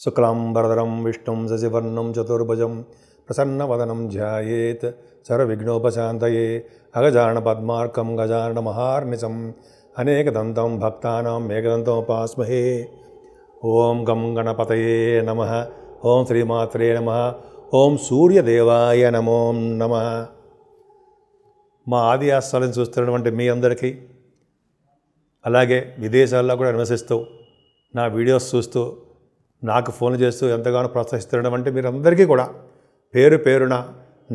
శుక్లాంబరధరం విష్ణుం శశివర్ణం చతుర్భుజం ప్రసన్నవదనం ధ్యాయేత్ సర్వవిఘ్నోపశాంతయే అగజానపద్మార్కం గజాననమహార్నిశం అనేకదంతం భక్తానాం ఏకదంతముపాస్మహే. ఓం గం గణపతయే నమః. ఓం శ్రీమాత్రే నమః. ఓం సూర్యదేవాయ నమో నమః. మా ఆది ఆస్థాలను చూస్తున్నటువంటి మీ అందరికీ, అలాగే విదేశాల్లో కూడా నివసిస్తూ నా వీడియోస్ చూస్తూ నాకు ఫోన్ చేస్తూ ఎంతగానో ప్రోత్సహిస్తున్నటువంటి మీరందరికీ కూడా పేరు పేరున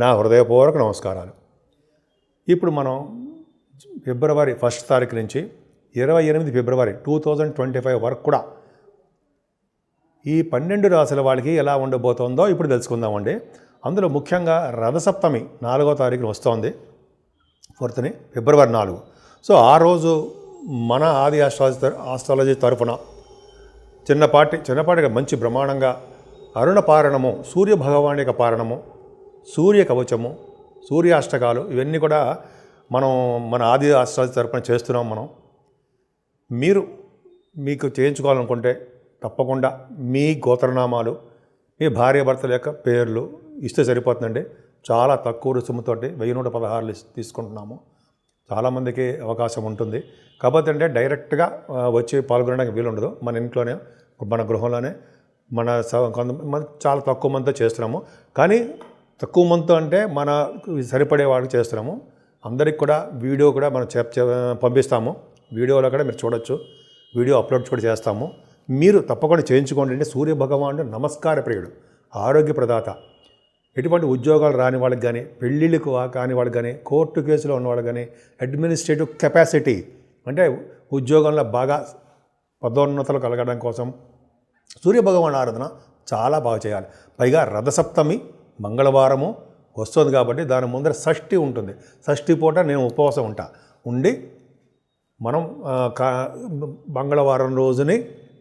నా హృదయపూర్వక నమస్కారాలు. ఇప్పుడు మనం ఫిబ్రవరి 1 తారీఖు నుంచి 28 ఫిబ్రవరి 2025 వరకు కూడా ఈ 12 రాశుల వాళ్ళకి ఎలా ఉండబోతోందో ఇప్పుడు తెలుసుకుందామండి. అందులో ముఖ్యంగా రథసప్తమి 4వ తారీఖున వస్తోంది, 4th ఫిబ్రవరి 4. సో ఆ రోజు మన ఆది ఆస్ట్రాలజీ తరఫున చిన్నపాటిగా మంచి బ్రహ్మాండంగా అరుణ పారణము, సూర్య భగవాన్ యొక్క పారణము, సూర్య కవచము, సూర్యాష్టకాలు ఇవన్నీ కూడా మనం మన ఆది ఆస్ట్రాలజీ తరఫున చేస్తున్నాం. మీకు చేయించుకోవాలనుకుంటే తప్పకుండా మీ గోత్రనామాలు, మీ భార్యాభర్తల యొక్క పేర్లు ఇస్తే సరిపోతుందండి. చాలా తక్కువ రుసుముతోటి 1116 తీసుకుంటున్నాము. చాలామందికి అవకాశం ఉంటుంది. కాకపోతే అంటే డైరెక్ట్గా వచ్చి పాల్గొనడానికి వీలుండదు. మన ఇంట్లోనే, మన గృహంలోనే మన చాలా తక్కువ మందితో చేస్తున్నాము. కానీ తక్కువ మందితో అంటే మన సరిపడే వాళ్ళకి చేస్తున్నాము. అందరికి కూడా వీడియో కూడా మనం పంపిస్తాము. వీడియోలో కూడా మీరు చూడొచ్చు, వీడియో అప్లోడ్ కూడా చేస్తాము. మీరు తప్పకుండా చేయించుకోండి. అంటే సూర్య భగవానుడు నమస్కార ప్రియుడు, ఆరోగ్య ప్రదాత. ఎటువంటి ఉద్యోగాలు రాని వాళ్ళకి కానీ, పెళ్ళిళ్ళకు కాని వాళ్ళకి కానీ, కోర్టు కేసులో ఉన్న వాళ్ళకి కానీ, అడ్మినిస్ట్రేటివ్ కెపాసిటీ అంటే ఉద్యోగంలో బాగా పదోన్నతులు కలగడం కోసం సూర్యభగవాన్ ఆరాధన చాలా బాగా చేయాలి. పైగా రథసప్తమి మంగళవారము వస్తుంది కాబట్టి దాని ముందర షష్ఠి ఉంటుంది. షష్ఠి పూట నేను ఉపవాసం ఉండి మనం మంగళవారం రోజుని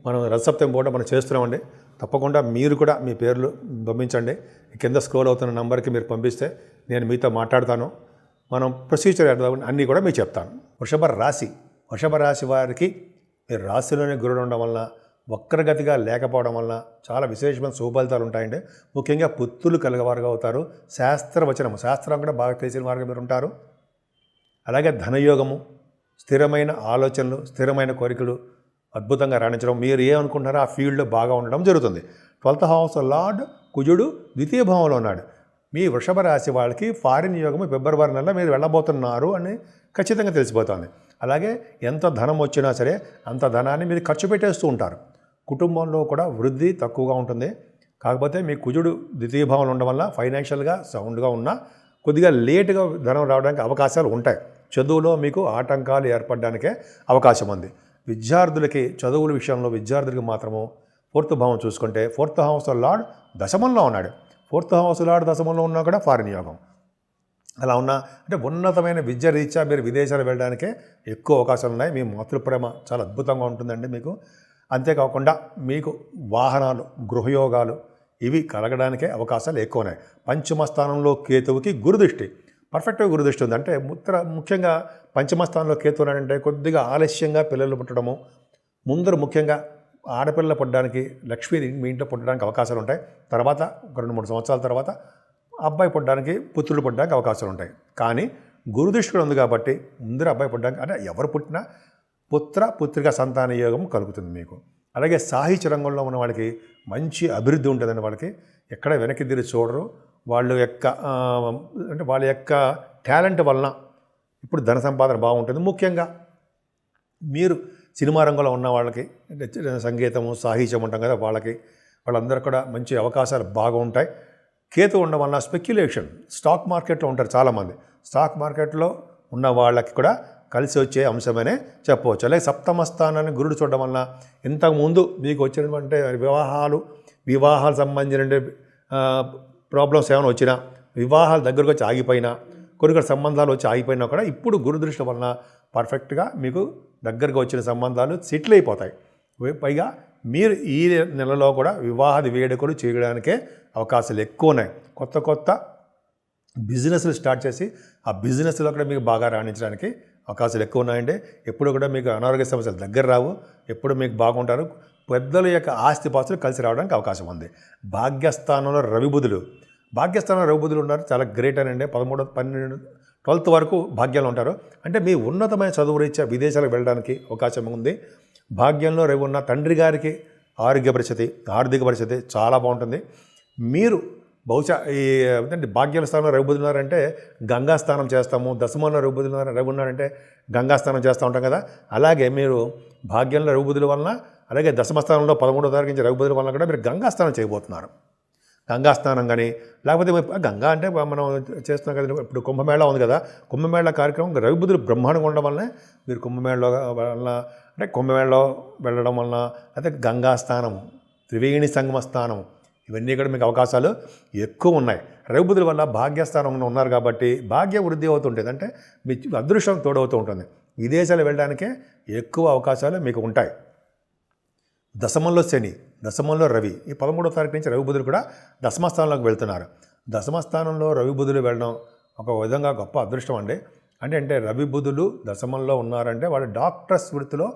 మనం రథసప్తమి పూట మనం చేస్తున్నామండి. తప్పకుండా మీరు కూడా మీ పేర్లు పంపించండి. కింద స్క్రోల్ అవుతున్న నంబర్కి మీరు పంపిస్తే నేను మీతో మాట్లాడతాను. మనం ప్రొసీజర్ అన్నీ కూడా మీకు చెప్తాను. వృషభ రాశి వారికి మీరు రాశిలోనే గురుడు ఉండడం వలన, వక్రగతిగా లేకపోవడం వలన చాలా విశేషమైన శుభఫలితాలు ఉంటాయండి. ముఖ్యంగా పుత్రులు కలగవారుగా అవుతారు. శాస్త్రం కూడా బాగా తెలిసిన వారుగా మీరు ఉంటారు. అలాగే ధనయోగము, స్థిరమైన ఆలోచనలు, స్థిరమైన కోరికలు అద్భుతంగా రాణించడం, మీరు ఏమనుకుంటున్నారో ఆ ఫీల్డ్లో బాగా ఉండడం జరుగుతుంది. 12th హౌస్ లార్డ్ కుజుడు 2వ భావంలో ఉన్నాడు. మీ వృషభ రాశి వాళ్ళకి ఫారిన్ యోగము ఫిబ్రవరి నెలలో మీరు వెళ్ళబోతున్నారు అని ఖచ్చితంగా తెలిసిపోతుంది. అలాగే ఎంత ధనం వచ్చినా సరే అంత ధనాన్ని మీరు ఖర్చు పెట్టేస్తూ ఉంటారు. కుటుంబంలో కూడా వృద్ధి తక్కువగా ఉంటుంది. కాకపోతే మీ కుజుడు 2వ భావంలో ఉండడం వల్ల ఫైనాన్షియల్గా సౌండ్గా ఉన్నా కొద్దిగా లేటుగా ధనం రావడానికి అవకాశాలు ఉంటాయి. చదువులో మీకు ఆటంకాలు ఏర్పడడానికే అవకాశం ఉంది. విద్యార్థులకి చదువుల విషయంలో విద్యార్థులకి మాత్రము 4th భావం చూసుకుంటే 4th హౌస్ లార్డ్ దశమంలో ఉన్నాడు. 4th హౌస్ లార్డ్ దశమంలో ఉన్నా కూడా ఫారిన్ యోగం. అలా ఉన్నా అంటే ఉన్నతమైన విద్య రీత్యా మీరు విదేశాలు వెళ్ళడానికే ఎక్కువ అవకాశాలు ఉన్నాయి. మీ మాతృప్రేమ చాలా అద్భుతంగా ఉంటుందండి మీకు. అంతేకాకుండా మీకు వాహనాలు, గృహయోగాలు ఇవి కలగడానికే అవకాశాలు ఎక్కువ ఉన్నాయి. పంచమ స్థానంలో కేతువుకి గురుదృష్టి, పర్ఫెక్ట్గా గురుదృష్టి ఉంది. అంటే ముఖ్యంగా పంచమ స్థానంలో కేతు ఉన్నాడంటే కొద్దిగా ఆలస్యంగా పిల్లలు పుట్టడము, ముందర ముఖ్యంగా ఆడపిల్లలు పుట్టడానికి, లక్ష్మీ మీ ఇంట్లో పుట్టడానికి అవకాశాలు ఉంటాయి. తర్వాత ఒక 2-3 సంవత్సరాల తర్వాత అబ్బాయి పుట్టడానికి, పుత్రులు పుట్టడానికి అవకాశాలు ఉంటాయి. కానీ గురుదృష్టి ఉంది కాబట్టి ముందర అబ్బాయి పుట్టడానికి, అంటే ఎవరు పుట్టినా పుత్రిక సంతాన యోగం కలుగుతుంది మీకు. అలాగే సాహిత్య రంగంలో ఉన్న వాళ్ళకి మంచి అభివృద్ధి ఉంటుందండి. వాళ్ళకి ఎక్కడ వెనక్కి తిరిగి చూడరు. వాళ్ళ యొక్క టాలెంట్ వలన ఇప్పుడు ధన సంపాదన బాగుంటుంది. ముఖ్యంగా మీరు సినిమా రంగంలో ఉన్న వాళ్ళకి, సంగీతము, సాహిత్యం ఉంటాం కదా, వాళ్ళందరూ కూడా మంచి అవకాశాలు బాగా ఉంటాయి. కేతు ఉండడం వలన స్పెక్యులేషన్, స్టాక్ మార్కెట్లో ఉంటారు చాలామంది. స్టాక్ మార్కెట్లో ఉన్న వాళ్ళకి కూడా కలిసి వచ్చే అంశమనే చెప్పవచ్చు. అలాగే 7వ స్థానాన్ని గురుడు చూడడం వలన ఇంతకుముందు మీకు వచ్చినటువంటి వివాహాలు సంబంధించిన ప్రాబ్లమ్స్ ఏమైనా వచ్చినా, వివాహాలు దగ్గరకు వచ్చి ఆగిపోయినా, కొన్ని సంబంధాలు వచ్చి ఆగిపోయినా కూడా ఇప్పుడు గురుదృష్టి వలన పర్ఫెక్ట్గా మీకు దగ్గరకు వచ్చిన సంబంధాలు సెటిల్ అయిపోతాయి. పైగా మీరు ఈ నెలలో కూడా వివాహాది వేడుకలు చేయడానికే అవకాశాలు ఎక్కువ ఉన్నాయి. కొత్త బిజినెస్లు స్టార్ట్ చేసి ఆ బిజినెస్లో కూడా మీకు బాగా రాణించడానికి అవకాశాలు ఎక్కువ ఉన్నాయండి. ఎప్పుడు కూడా మీకు అనారోగ్య సమస్యలు దగ్గర రావు. ఎప్పుడు మీకు బాగుంటారు. పెద్దల యొక్క ఆస్తిపాస్తులు కలిసి రావడానికి అవకాశం ఉంది. భాగ్యస్థానంలో రవి బుధులు ఉన్నారు, చాలా గ్రేట్ అనండి. 11, 12, 12th వరకు భాగ్యంలో ఉంటారు. అంటే మీ ఉన్నతమైన చదువు రీత్యా విదేశాలకు వెళ్ళడానికి అవకాశం ఉంది. భాగ్యంలో రవి ఉన్న తండ్రి గారికి ఆరోగ్య పరిస్థితి, ఆర్థిక పరిస్థితి చాలా బాగుంటుంది. మీరు బహుశా ఈ అంటే భాగ్యం స్థానంలో రవి బుధులు ఉన్నారంటే గంగా స్నానం చేస్తాము, దశమంలో రవి ఉన్నారంటే గంగా స్నానం చేస్తూ ఉంటాం కదా. అలాగే మీరు భాగ్యంలో రవి బుధుల వలన, అలాగే దశమ స్థానంలో 13వ తారీఖు నుంచి రవి బుధుల వలన కూడా మీరు గంగా స్నానం చేయబోతున్నారు. గంగా స్నానం కానీ, లేకపోతే గంగా అంటే మనం చేస్తున్నాం కదా, ఇప్పుడు కుంభమేళా ఉంది కదా, కుంభమేళా కార్యక్రమం రవి బుధులు బ్రహ్మాండంగా ఉండడం వల్లనే మీరు కుంభమేళలో వెళ్ళడం వలన, అయితే గంగా స్నానం, త్రివేణి సంగమ స్నానం, ఇవన్నీ కూడా మీకు అవకాశాలు ఎక్కువ ఉన్నాయి. రవి బుధుల వల్ల భాగ్యస్థానంలో ఉన్నారు కాబట్టి భాగ్య వృద్ధి అవుతుంటుంది. అంటే మీ అదృష్టం తోడవుతూ ఉంటుంది. విదేశాలు వెళ్ళడానికే ఎక్కువ అవకాశాలు మీకు ఉంటాయి. దశమంలో శని, దశమంలో రవి, ఈ 13వ తారీఖు నుంచి రవి బుధులు కూడా దశమస్థానంలోకి వెళ్తున్నారు. దశమస్థానంలో రవి బుధులు వెళ్ళడం ఒక విధంగా గొప్ప అదృష్టం అండి. అంటే రవి బుధులు దశమంలో ఉన్నారంటే వాళ్ళు డాక్టర్స్ వృత్తిలో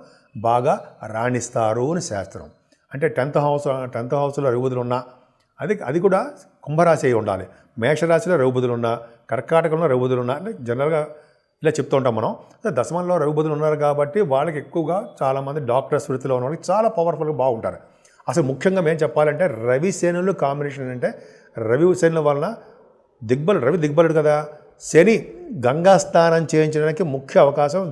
బాగా రాణిస్తారు అని శాస్త్రం. అంటే 10th హౌస్లో రవి బుధులు ఉన్నా అది కూడా కుంభరాశి అయి ఉండాలి. మేషరాశిలో రవి బుధులు ఉన్నా, కర్కాటకంలో రవి బుధులు ఉన్నా, అంటే జనరల్గా ఇలా చెప్తూ ఉంటాం మనం. దశమంలో రవి బుధులు ఉన్నారు కాబట్టి వాళ్ళకి ఎక్కువగా చాలామంది డాక్టర్స్ వృత్తిలో ఉన్న వాళ్ళకి చాలా పవర్ఫుల్గా బాగుంటారు. అసలు ముఖ్యంగా మేము చెప్పాలంటే రవి శనులు కాంబినేషన్ అంటే రవి శనుల వలన రవి దిగ్బలుడు కదా, శని గంగా స్నానం చేయించడానికి ముఖ్య అవకాశం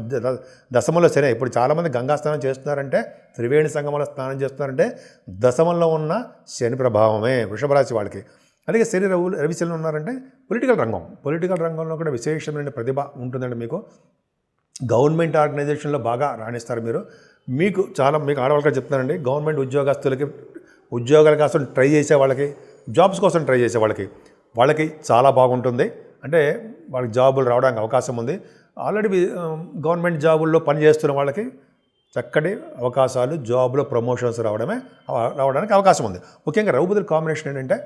దశమంలో శని. ఇప్పుడు చాలామంది గంగా స్నానం చేస్తున్నారంటే, త్రివేణి సంగమంలో స్నానం చేస్తున్నారంటే దశమంలో ఉన్న శని ప్రభావమే వృషభ రాశి వాళ్ళకి. అలాగే రవి శని ఉన్నారంటే పొలిటికల్ రంగంలో కూడా విశేషమైన ప్రతిభ ఉంటుందండి. మీకు గవర్నమెంట్ ఆర్గనైజేషన్లో బాగా రాణిస్తారు మీరు. మీకు ఆడవాళ్ళకి చెప్తున్నానండి, గవర్నమెంట్ ఉద్యోగస్తులకి, ఉద్యోగాల కోసం ట్రై చేసే వాళ్ళకి, జాబ్స్ కోసం ట్రై చేసే వాళ్ళకి చాలా బాగుంటుంది. అంటే వాళ్ళకి జాబులు రావడానికి అవకాశం ఉంది. ఆల్రెడీ గవర్నమెంట్ జాబుల్లో పనిచేస్తున్న వాళ్ళకి చక్కటి అవకాశాలు, జాబ్లో ప్రమోషన్స్ రావడానికి అవకాశం ఉంది. ముఖ్యంగా రవి బుధుల కాంబినేషన్ ఏంటంటే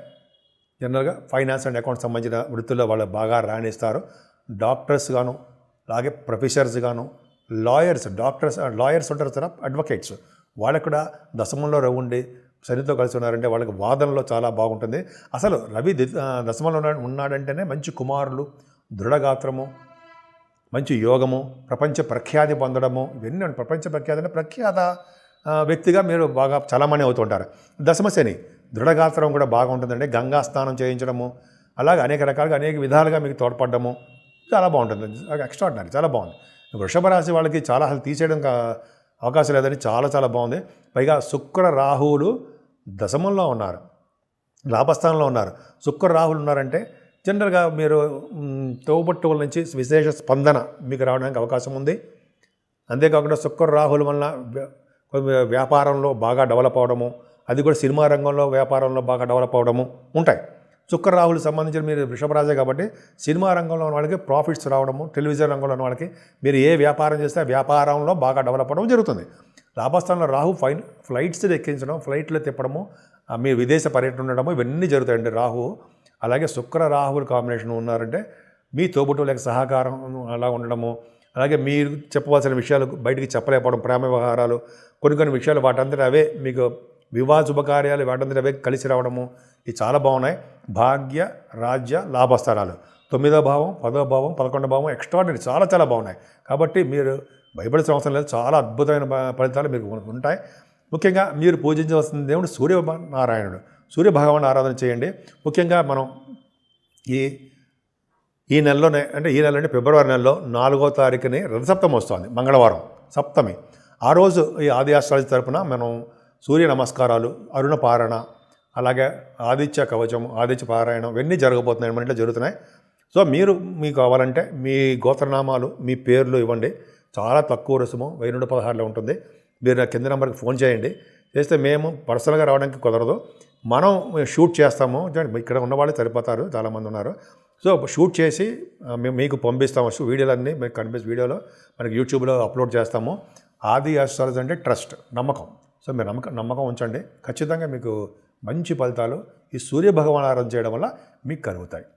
జనరల్గా ఫైనాన్స్ అండ్ అకౌంట్స్ సంబంధించిన వృత్తుల్లో వాళ్ళు బాగా రాణిస్తారు. డాక్టర్స్ గాను, అలాగే ప్రొఫెసర్స్ గాను, లాయర్స్ ఉంటారు సార్, అడ్వకేట్స్, వాళ్ళకు కూడా దశమంలో రవి ఉండి శనితో కలిసి ఉన్నారంటే వాళ్ళకి వాదనలో చాలా బాగుంటుంది. అసలు రవి దశమంలో ఉన్నాడంటేనే మంచి కుమారులు, దృఢగాత్రము, మంచి యోగము, ప్రపంచ ప్రఖ్యాతి పొందడము, ఇవన్నీ ప్రపంచ ప్రఖ్యాతి అంటే ప్రఖ్యాత వ్యక్తిగా మీరు బాగా చలామణి అవుతుంటారు. దశమ శని దృఢగాత్రం కూడా బాగా ఉంటుందండి. గంగా స్నానం చేయించడము, అలాగే అనేక విధాలుగా మీకు తోడ్పడము చాలా బాగుంటుంది. ఎక్స్ట్రాడినరీ, చాలా బాగుంది. వృషభ రాశి వాళ్ళకి చాలా అసలు తీసేయడం అవకాశం లేదని చాలా బాగుంది. పైగా శుక్ర రాహువులు దశమంలో ఉన్నారు, లాభస్థానంలో ఉన్నారు. శుక్ర రాహువులు ఉన్నారంటే జనరల్గా మీరు తోబుట్టువుల నుంచి విశేష స్పందన మీకు రావడానికి అవకాశం ఉంది. అంతేకాకుండా శుక్ర రాహుల వలన వ్యాపారంలో బాగా డెవలప్ అవడము, అది కూడా సినిమా రంగంలో, వ్యాపారంలో బాగా డెవలప్ అవడము ఉంటాయి. శుక్ర రాహులకు సంబంధించిన మీరు వృషభ రాశి కాబట్టి సినిమా రంగంలో ఉన్న వాళ్ళకి ప్రాఫిట్స్ రావడము, టెలివిజన్ రంగంలో ఉన్న వాళ్ళకి మీరు ఏ వ్యాపారం చేస్తే ఆ వ్యాపారంలో బాగా డెవలప్ అవ్వడం జరుగుతుంది. లాభస్థానంలో రాహు ఫ్లైట్స్ ఎక్కించడం, ఫ్లైట్లో తిప్పడము, మీ విదేశ పర్యటన ఉండడము, ఇవన్నీ జరుగుతాయండి రాహు. అలాగే శుక్ర రాహువుల కాంబినేషన్ ఉన్నారంటే మీ తోబుట్టువులకు సహకారం అలా ఉండడము, అలాగే మీరు చెప్పవలసిన విషయాలు బయటికి చెప్పలేకపోవడం, ప్రేమ వ్యవహారాలు, కొన్ని విషయాలు వాటంతట అవే మీకు వివాహ శుభకార్యాలు వాటంతట అవే కలిసి రావడము, ఇవి చాలా బాగున్నాయి. భాగ్య, రాజ్య, లాభస్థానాలు 9వ భావం, 10వ భావం, 11వ భావం ఎక్స్ట్రాడినరీ, చాలా బాగున్నాయి. కాబట్టి మీరు భయపడాల్సిన అవసరం లేదు. చాలా అద్భుతమైన ఫలితాలు మీకు ఉంటాయి. ముఖ్యంగా మీరు పూజించవలసిన దేవుడు సూర్యనారాయణుడు, సూర్యభగవాన్ ఆరాధన చేయండి. ముఖ్యంగా మనం ఈ నెలలోనే ఫిబ్రవరి నెలలో 4వ తారీఖుని రథసప్తమి వస్తుంది, మంగళవారం సప్తమి. ఆ రోజు ఈ ఆది అష్టాదశి తరపున మనం సూర్య నమస్కారాలు, అరుణ పారణ, అలాగే ఆదిత్య కవచం, ఆదిత్య పారాయణం ఇవన్నీ జరగబోతున్నాయి, మన ఇంట్లో జరుగుతున్నాయి. సో మీకు కావాలంటే మీ గోత్రనామాలు, మీ పేర్లు ఇవ్వండి. చాలా తక్కువ రుసుము, 1116లో ఉంటుంది. మీరు నా కింద నెంబర్కి ఫోన్ చేయండి. చేస్తే మేము పర్సనల్గా రావడానికి కుదరదు, మనం షూట్ చేస్తాము. ఇక్కడ ఉన్న వాళ్ళు సరిపోతారు, చాలామంది ఉన్నారు. సో షూట్ చేసి మీకు పంపిస్తాము. వీడియోలన్నీ మీకు వీడియోలో మనకి యూట్యూబ్లో అప్లోడ్ చేస్తాము. ఆది అస్ట్రాలజీ అంటే ట్రస్ట్, నమ్మకం. సో మీరు నమ్మకం ఉంచండి, ఖచ్చితంగా మీకు మంచి ఫలితాలు ఈ సూర్యభగవాన్ ఆరాధన చేయడం వల్ల మీకు కలుగుతాయి.